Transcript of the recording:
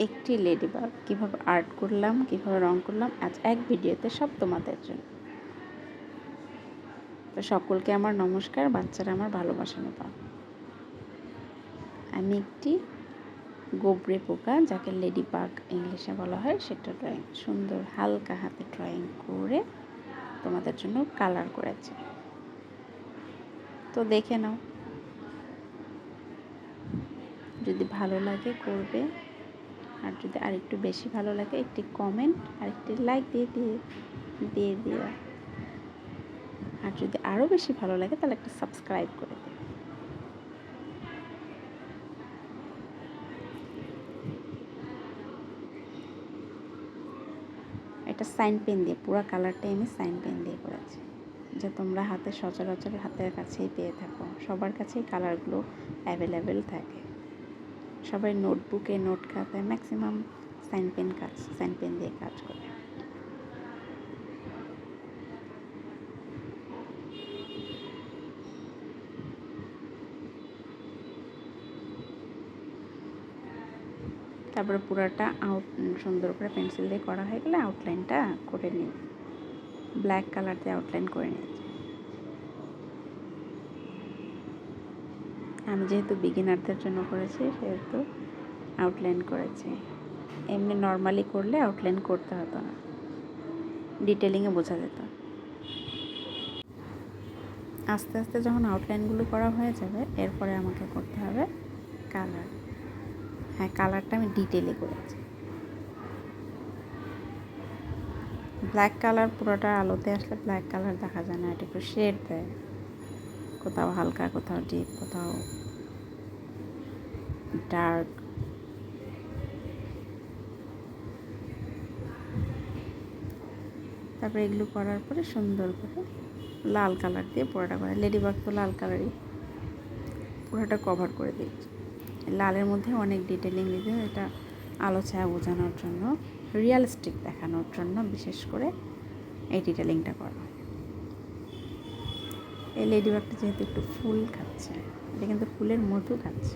একটি লেডিবাগ কীভাবে আর্ট করলাম, কীভাবে রং করলাম, আজ এক ভিডিওতে সব তোমাদের জন্য। তো সকলকে আমার নমস্কার, বাচ্চারা আমার ভালোবাসানো পাও। আমি একটি গোবরে পোকা, যাকে লেডিবাগ ইংলিশে বলা হয়, সেটা ড্রয়িং সুন্দর হালকা হাতে ড্রয়িং করে তোমাদের জন্য কালার করেছি। তো দেখে নাও, যদি ভালো লাগে করবে, আর যদি আরেকটু বেশি ভালো লাগে একটি কমেন্ট আর একটি লাইক দিয়ে দিও। আর যদি আরও বেশি ভালো লাগে তাহলে একটা সাবস্ক্রাইব করে দিও। এটা সাইন পেন দিয়ে, পুরো কালারটাই আমি সাইন পেন দিয়ে করেছি, যে তোমরা হাতে সচরাচর হাতের কাছেই পেয়ে থাকো। সবার কাছেই কালারগুলো অ্যাভেলেবেল থাকে। সবাই নোটবুকে, নোট খাতায় ম্যাক্সিমাম সাইন পেন দিয়ে কাজ করে। তারপরে পুরোটা সুন্দর করে পেন্সিল দিয়ে করা হয়ে গেলে আউটলাইনটা করে নিই, ব্ল্যাক কালার দিয়ে আউটলাইন করে নিয়েছি। আমি যেহেতু বিগিনারদের জন্য করেছি সেহেতু আউটলাইন করেছি। এমনি নর্মালি করলে আউটলাইন করতে হতো না, ডিটেলিংয়ে বোঝা যেত। আস্তে আস্তে যখন আউটলাইনগুলো করা হয়ে যাবে, এরপরে আমাকে করতে হবে কালার। হ্যাঁ, কালারটা আমি ডিটেলে করেছি। ব্ল্যাক কালার পুরোটা আলোতে আসলে ব্ল্যাক কালার দেখা যায় না, এটা একটু শেড দেয়, কোথাও হালকা, কোথাও ডিপ, কোথাও ডার্ক। তারপরে এগুলো করার পরে সুন্দর করে লাল কালার দিয়ে পুরোটা করে, লেডিবাগ তো লাল কালারই, পুরোটা কভার করে দিয়েছি। লালের মধ্যে অনেক ডিটেলিং দিতে, এটা আলো ছায়া বোঝানোর জন্য, রিয়ালিস্টিক দেখানোর জন্য বিশেষ করে এই ডিটেলিংটা করা হয়। এই লেডিবাগটা যেহেতু একটু ফুল খাচ্ছে, এটা কিন্তু ফুলের মধু খাচ্ছে।